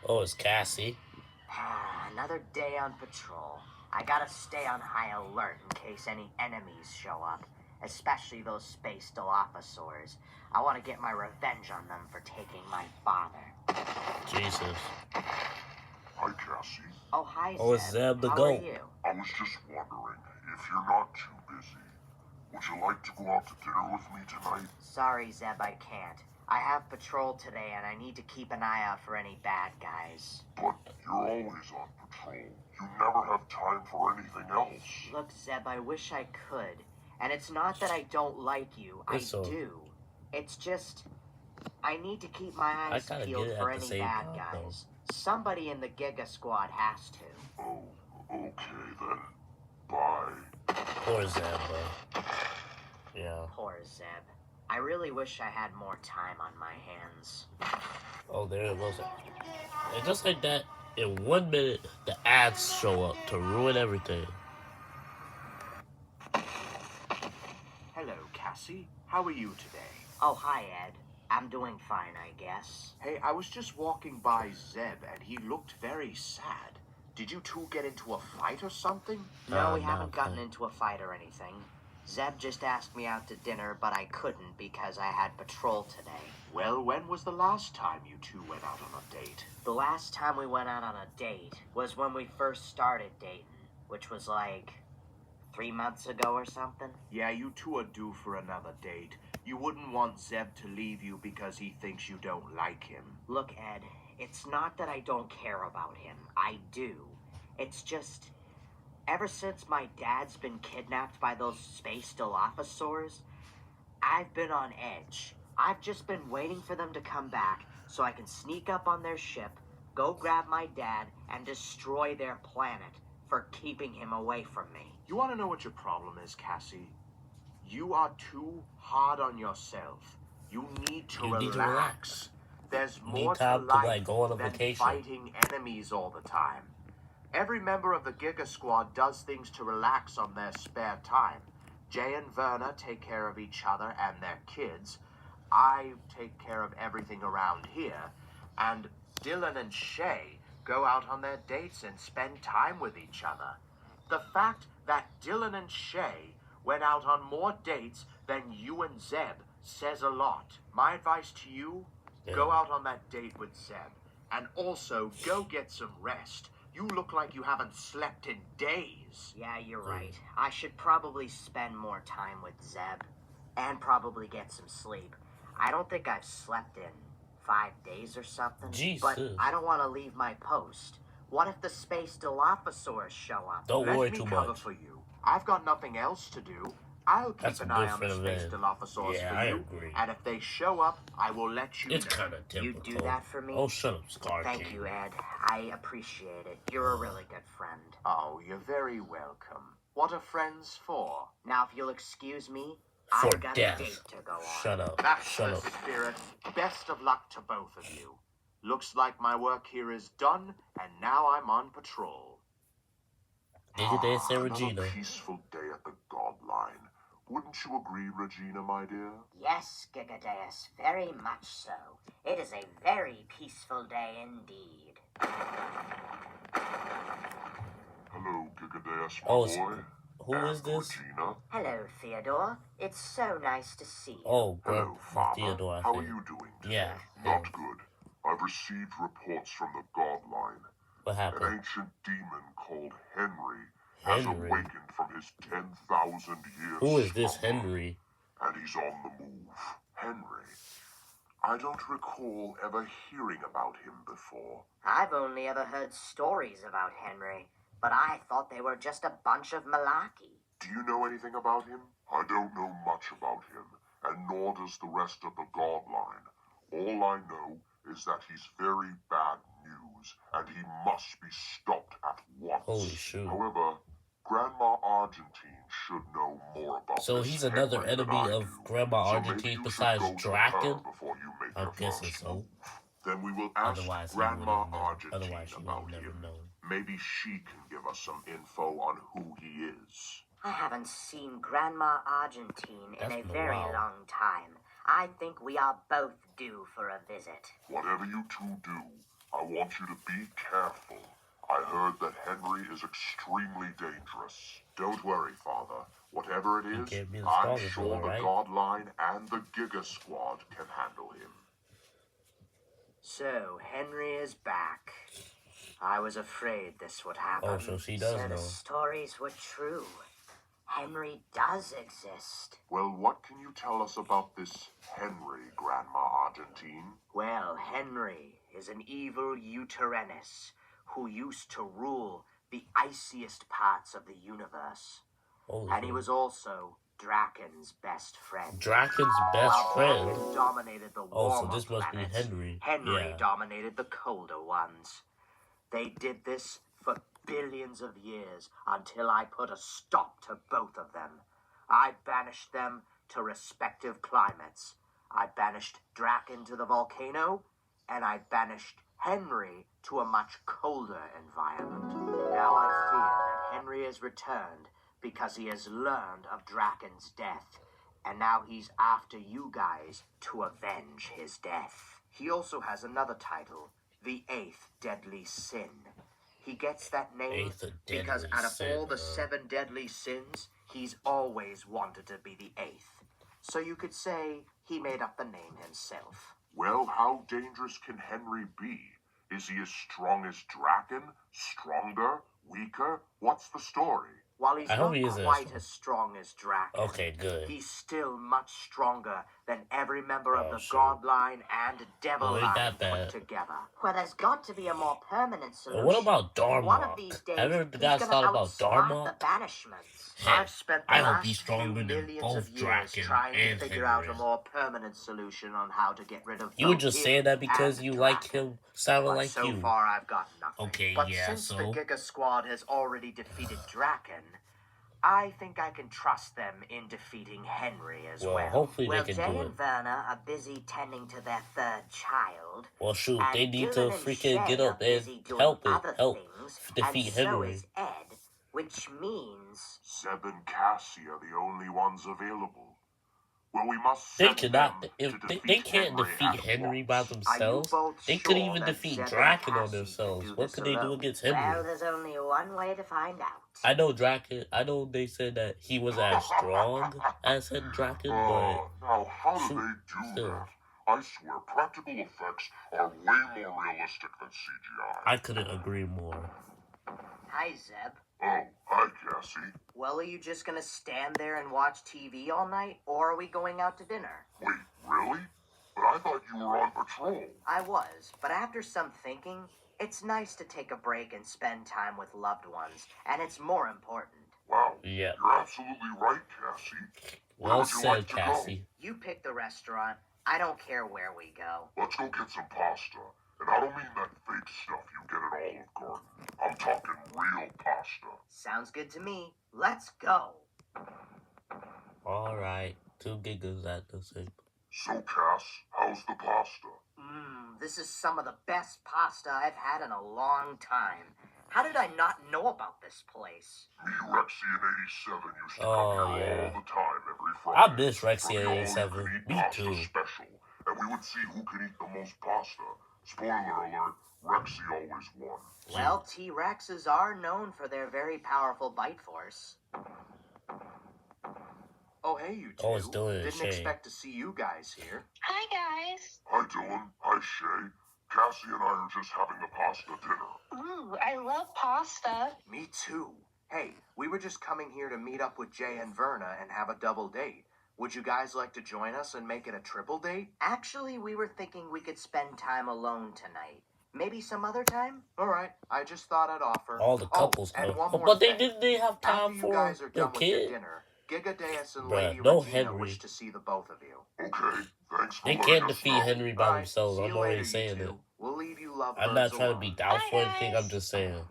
Oh, it's Cassie. Another day on patrol. I gotta stay on high alert in case any enemies show up, especially those space Dilophosaurs. I want to get my revenge on them for taking my father. Jesus. Hi, Cassie. Oh, hi, Oh, it's Zeb. Zeb the How goat. are you? I was just wondering if you're not too busy. Would you like to go out to dinner with me tonight? Sorry, Zeb, I can't. I have patrol today, and I need to keep an eye out for any bad guys. But you're always on patrol. You never have time for anything else. Look, Zeb, I wish I could. And it's not that I don't like you. I do. It's just, I need to keep my eyes peeled for any bad guys. Somebody in the Giga Squad has to. Oh, okay then. Bye. Poor Zeb, bro. Yeah. Poor Zeb. I really wish I had more time on my hands. Oh, there it goes. And just like that, in 1 minute, the ads show up to ruin everything. Hello, Cassie. How are you today? Oh, hi, Ed. I'm doing fine, I guess. Hey, I was just walking by Zeb, and he looked very sad. Did you two get into a fight or something? No, we haven't gotten into a fight or anything. Zeb just asked me out to dinner, but I couldn't because I had patrol today. Well, when was the last time you two went out on a date? The last time we went out on a date was when we first started dating, which was like 3 months ago or something. Yeah, you two are due for another date. You wouldn't want Zeb to leave you because he thinks you don't like him. Look, Ed, it's not that I don't care about him. I do. It's just, ever since my dad's been kidnapped by those space Dilophosaurs, I've been on edge. I've just been waiting for them to come back so I can sneak up on their ship, go grab my dad, and destroy their planet for keeping him away from me. You want to know what your problem is, Cassie? You are too hard on yourself. You need to relax. There's more to life than fighting enemies all the time. Every member of the Giga Squad does things to relax on their spare time. Jay and Verna take care of each other and their kids. I take care of everything around here. And Dylan and Shay go out on their dates and spend time with each other. The fact that Dylan and Shay went out on more dates than you and Zeb says a lot. My advice to you, go out on that date with Zeb. And also, go get some rest. You look like you haven't slept in days. Yeah, you're right. I should probably spend more time with Zeb. And probably get some sleep. I don't think I've slept in 5 days or something. Jesus. But I don't want to leave my post. What if the space Dilophosaurs show up? Don't worry too Let me cover much. for you. I've got nothing else to do. I'll keep an eye on the space Dilophosaurs for you. I agree. And if they show up, I will let you know. It's kind of typical. You do that for me? Oh, shut up, Scar Thank you, Ed. I appreciate it. You're a really good friend. Oh, you're very welcome. What are friends for? Now, if you'll excuse me, For I've got death. a date to go on. Shut up. That's Shut the up. spirit. Best of luck to both of you. Looks like my work here is done, and now I'm on patrol. Giga and Regina. Another peaceful day at the God line. Wouldn't you agree, Regina, my dear? Yes, Gigadeus, very much so. It is a very peaceful day indeed. Hello, Gigadeus, my Oh, boy. who is this? Regina. Hello, Theodore. It's so nice to see you. Oh, Hello, Farmer. Theodore, I How think. are you doing today? Yeah. Not good. I've received reports from the God line. What An happened? ancient demon called Henry has Henry? awakened from his 10,000 years. Who is this slumber, Henry? And he's on the move. Henry. I don't recall ever hearing about him before. I've only ever heard stories about Henry, but I thought they were just a bunch of malarkey. Do you know anything about him? I don't know much about him, and nor does the rest of the God line. All I know is that he's very bad news, and he must be stopped at once. Holy shoot. However, Grandma Argentine should know more about So this he's another Henry than enemy I of do. Grandma So maybe Argentine you should besides go to Draken? her before you make I'm your guessing first so. move. Then we will ask Otherwise, he Grandma wouldn't know. Argentine Otherwise, he would about have never him. known. Maybe she can give us some info on who he is. I haven't seen Grandma Argentine in That's a been a very while. long time. I think we are both due for a visit. Whatever you two do, I want you to be careful. I heard that Henry is extremely dangerous. Don't worry, Father. Whatever it is, can't be the I'm strongest sure one, the right? God Line and the Giga Squad can handle him. So, Henry is back. I was afraid this would happen. Oh, so she does So the know. stories were true. Henry does exist. Well, what can you tell us about this Henry, Grandma Argentine? Well, Henry is an evil Uteranus who used to rule the iciest parts of the universe. Holy And he shit. was also Draken's best friend. Draken's best While friend. Draken dominated the Oh, so warmer this must be planets, Henry. Henry Yeah. dominated the colder ones. They did this for billions of years until I put a stop to both of them. I banished them to respective climates. I banished Draken to the volcano, and I banished Henry to a much colder environment. Now I fear that Henry has returned because he has learned of Draken's death, and now he's after you guys to avenge his death. He also has another title, the 8th Deadly Sin. He gets that name Eighth of because deadly out of sin, all the huh? 7 deadly sins, he's always wanted to be the 8th. So you could say he made up the name himself. Well, how dangerous can Henry be? Is he as strong as Draken? Stronger? Weaker? What's the story? While he's I hope not he isn't quite as strong as Draken, Okay, good. he's still much stronger than every member of Oh, the shoot. God Line and Devil Well, ain't Line that put bad. together. Well, there's got to be a more permanent But solution. what about Darmok? One of these days, Haven't he's you guys gonna thought about outsmart Darmok? the banishments. Heck, I've spent the I hope last he's stronger few than millions of both years Draken trying to and figure out Henry. a more permanent solution on how to get rid of You were both just him saying that because and you like Draken. him sounding But like so you. far, I've got nothing. Okay, But yeah, since the so? Giga Squad has already defeated Draken, I think I can trust them in defeating Henry as Well, well. hopefully Well, they Jay can do it. and Werner are busy tending to their 3rd child. Well, shoot, And they need Dylan to and freaking Shay get are up and busy doing help other things, defeat and so Henry. is Ed, which means... Zeb and Cassie are the only ones available. Well, we must They send cannot. them If to they defeat can't Henry defeat at Henry by once. themselves. Are you both They could sure even that defeat Zeb and Draken on Cassie can themselves. do What this could they do alone? against Well, Henry? there's only one way to find out. I know Draken. I know they said that he was as strong as Draken, but Now, how do shoot, they do still. that? I swear, practical effects are way more realistic than CGI. I couldn't agree more. Hi, Zeb. Oh, hi, Cassie. Well, are you just gonna stand there and watch TV all night, or are we going out to dinner? Wait, really? But I thought you were on patrol. I was, but after some thinking, it's nice to take a break and spend time with loved ones, and it's more important. Wow, Yeah. you're absolutely right, Cassie. Where Well would you like said, to Cassie. You pick the restaurant. I don't care where we go. Let's go get some pasta. And I don't mean that fake stuff you get at Olive Garden. I'm talking real pasta. Sounds good to me. Let's go. Alright. 2 gigas at the same. So, Cass, how's the pasta? This is some of the best pasta I've had in a long time. How did I not know about this place? Me, Rexy, and 87 used to Oh, come here yeah. all the time every I Friday. miss Rexy for the and all-you-can-eat 87. Me pasta too. special. And we would see who could eat the most pasta. Spoiler alert, Rexy always won. Well, T-Rexes are known for their very powerful bite force. Oh, hey, you two. Oh, it's Dylan and Didn't Shay. expect to see you guys here. Hi, guys. Hi, Dylan. Hi, Shay. Cassie and I are just having a pasta dinner. Ooh, I love pasta. Me too. Hey, we were just coming here to meet up with Jay and Verna and have a double date. Would you guys like to join us and make it a triple date? Actually, we were thinking we could spend time alone tonight. Maybe some other time? Alright, I just thought I'd offer. All the couples and come. one more But thing. didn't they have After time you for guys are their done with your kid? dinner, Gigadeus and Bruh, Lady no Regina Henry. wish to see the both of you. Okay, thanks for They letting can't us defeat know. Henry by Alright, themselves. see I'm you already later, you saying two. it. We'll leave you lovebirds I'm not trying to be alone. doubtful or Bye, anything. guys. I'm just saying.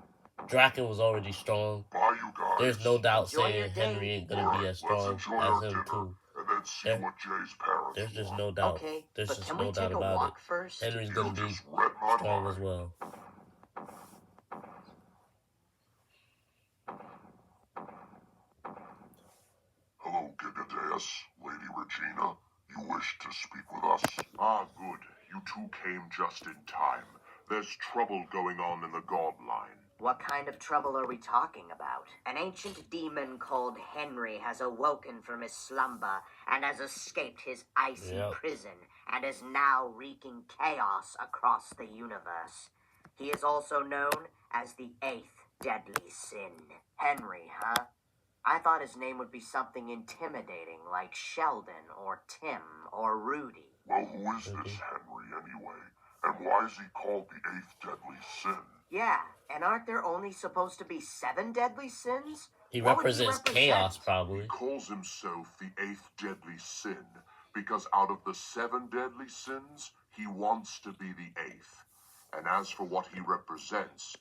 Draken was already strong. Bye, you guys. There's no doubt Enjoy your saying Henry day. ain't gonna be Alright, as let's strong enjoy as our him dinner, too. and then see There- what Jay's parents There's just want. no doubt. Okay, There's but just can no we doubt take a about walk it. first? Henry's You gonna be just read my strong mind. as well. Hello, Gigadeus. Lady Regina, you wish to speak with us? Ah, good. You two came just in time. There's trouble going on in the God line. What kind of trouble are we talking about? An ancient demon called Henry has awoken from his slumber and has escaped his icy prison and is now wreaking chaos across the universe. He is also known as the 8th deadly sin. Henry, huh? I thought his name would be something intimidating like Sheldon or Tim or Rudy. Well, who is this Henry anyway? And why is he called the 8th deadly sin? Yeah, and aren't there only supposed to be 7 deadly sins? He What would represents chaos, He probably. calls himself the 8th deadly sin because out of the 7 deadly sins, he wants to be the 8th. And as for what he represents,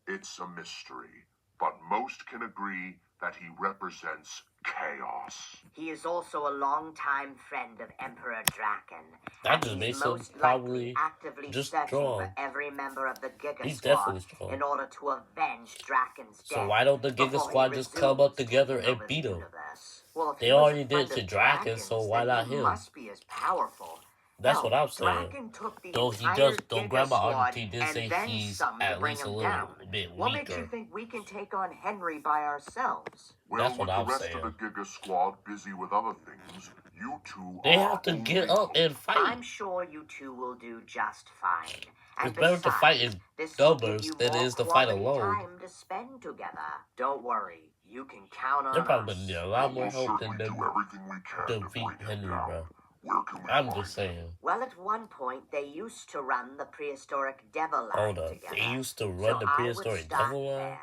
it's a mystery. But most can agree that he represents chaos. He is also a longtime friend of Emperor Draken. That and just he's makes him most probably likely actively just searching strong. for every member of the Giga He's Squad definitely strong. in order to avenge Draken's death. So why don't the Giga before he Squad just come up resumes together taking and over beat the him? universe? Well, if They he was a already did friend to of Draken, so Draken's, why then not he him? must be as powerful. That's Hell, what I'm saying. Draken took the Though he entire does, though Giga Grandma Squad Argentine did and say then he's some to at bring least a him little down. bit What makes you weaker. think we can take on Henry by ourselves? Well, That's what with I'm the rest saying. of the Giga Squad busy with other things, you two They are have to only get up and fight. I'm sure you two will do just fine. And It's better to fight in this will give numbers you than it more is to fight quality alone. time to spend together. Don't worry, you can count They're on probably us. gonna need a lot more We'll help than certainly them do everything we can to defeat bring him Henry, down. bro. Where can we I'm find just saying. Well, at one point, they used to run the prehistoric devil line Hold up. together. They used to run so the I would prehistoric start devil line? there.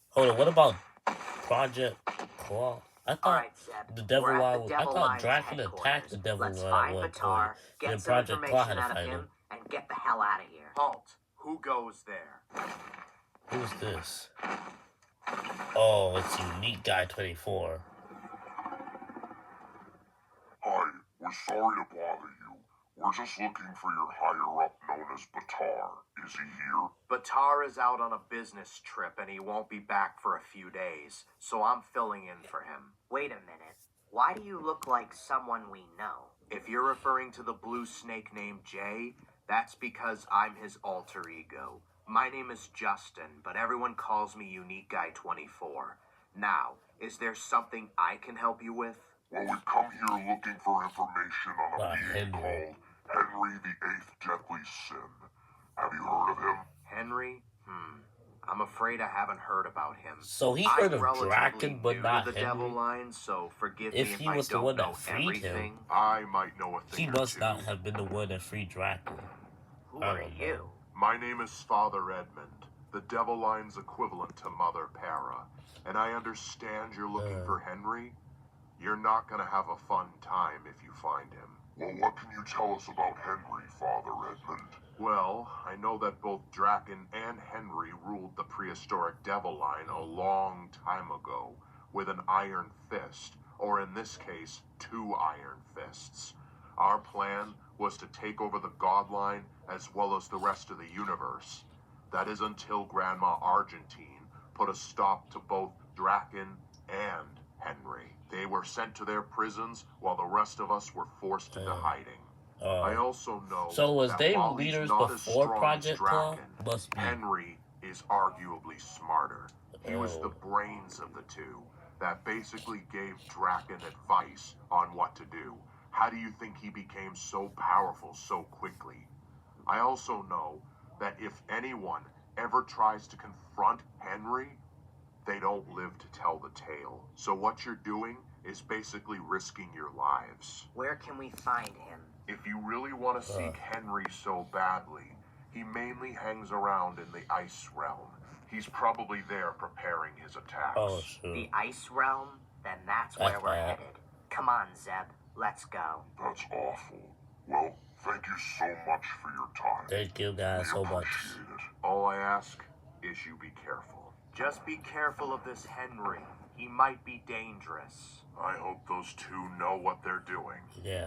Hold on, what about Project Claw? I All thought right, Zeb. the devil we're at line the was. I devil thought line's Draken headquarters. attacked the devil Let's line find at one point. Batar, And get then some Project Claw information had to out of fight him, him. and get the hell out of here. Halt. Who goes there? Who's this? Oh, it's Unique Guy 24. Hi, we're sorry to bother you. We're just looking for your higher-up known as Batar. Is he here? Batar is out on a business trip and he won't be back for a few days, so I'm filling in for him. Wait a minute. Why do you look like someone we know? If you're referring to the blue snake named Jay, that's because I'm his alter ego. My name is Justin, but everyone calls me Unique Guy 24. Now, is there something I can help you with? Well, we've come here looking for information on a being Henry. called Henry the 8th Deadly Sin. Have you heard of him? Henry? I'm afraid I haven't heard about him. So he I'm heard of relatively Draken, but new not to the devil Henry? line, so forgive If me if he I was the don't one know that freed him, everything. I might know a He thing or must two. not have been the one that freed Draken. Who I are don't you? know. My name is Father Edmund, the Devil Line's equivalent to Mother Para. And I understand you're looking for Henry? You're not gonna have a fun time if you find him. Well, what can you tell us about Henry, Father Edmund? Well, I know that both Draken and Henry ruled the prehistoric Devil Line a long time ago with an iron fist, or in this case, 2 iron fists. Our plan was to take over the God Line as well as the rest of the universe. That is until Grandma Argentine put a stop to both Draken and Henry. They were sent to their prisons while the rest of us were forced into hiding. I also know So was that they while he's leaders not as before strong Project as Claw? Draken, Must be. Henry is arguably smarter. He was the Oh. brains of the two that basically gave Draken advice on what to do. How do you think he became so powerful so quickly? I also know that if anyone ever tries to confront Henry, they don't live to tell the tale. So what you're doing is basically risking your lives. Where can we find him? If you really want to seek Henry so badly, he mainly hangs around in the Ice Realm. He's probably there preparing his attacks. Oh, shoot. The Ice Realm? Then that's where That's we're bad. headed. Come on, Zeb. Let's go. That's awful. Well, thank you so much for your time. Thank you guys so much. Appreciate it. All I ask is you be careful. Just be careful of this Henry. He might be dangerous. I hope those two know what they're doing. Yeah.